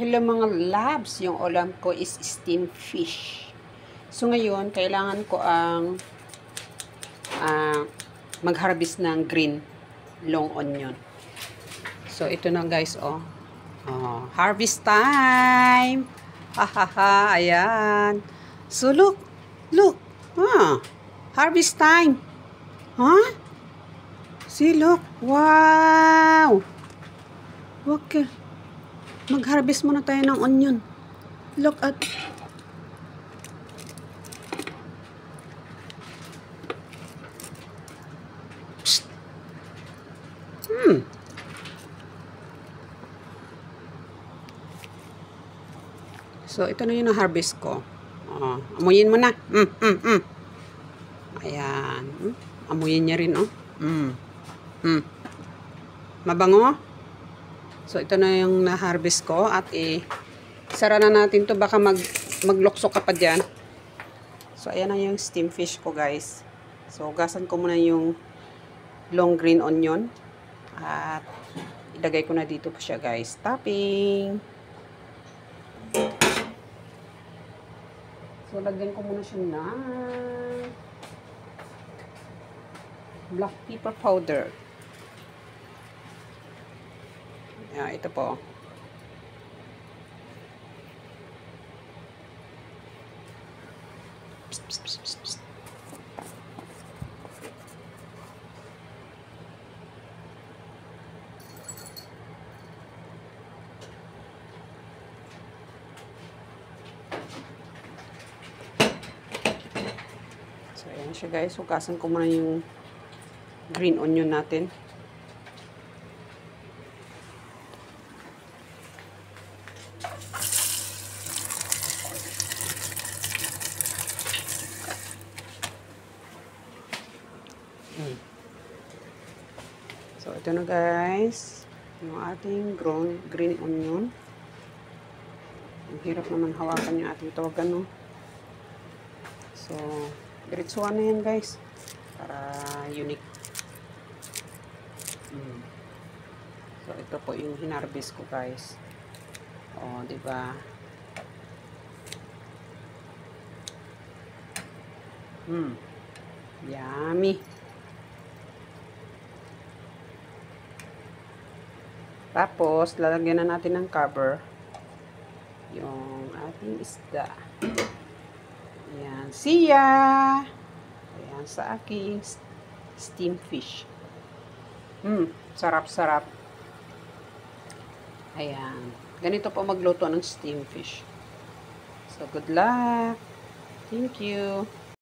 Hello mga labs, yung ulam ko is steamed fish. So ngayon, kailangan ko ang mag-harvest ng green long onion. So ito na guys, harvest time! Hahaha, ayan. So look, harvest time! Huh? See, look, wow! Okay. Mag-harvest muna tayo ng onion. Look at... Psst. So, ito na yung na-harvest ko. Amuyin mo na. Ayan. Amuyin niya rin, Mabango? So, ito na yung na-harvest ko. At sara na natin to. Baka maglokso ka pa dyan. So, ayan na yung steam fish ko, guys. So, gasan ko muna yung long green onion. At ilagay ko na dito po siya, guys. Topping. So, lagyan ko muna siya ng black pepper powder. Ayan, ito po. Psst, psst, psst, psst, psst. So, ayan siya guys. Hugasan ko muna yung green onion natin. So, ito na guys. Yung ating green onion. Ang hirap naman hawakan yung ating tawagan, no? So, diretsuhan na yan guys. Para unique. So, ito po yung hinarvest ko guys. O, diba? Yummy. Tapos, lalagyan na natin ng cover yung ating isda. Ayan. See ya! Ayan, sa aking steam fish. Sarap-sarap. Ayan. Ganito po magluto ng steam fish. So, good luck. Thank you.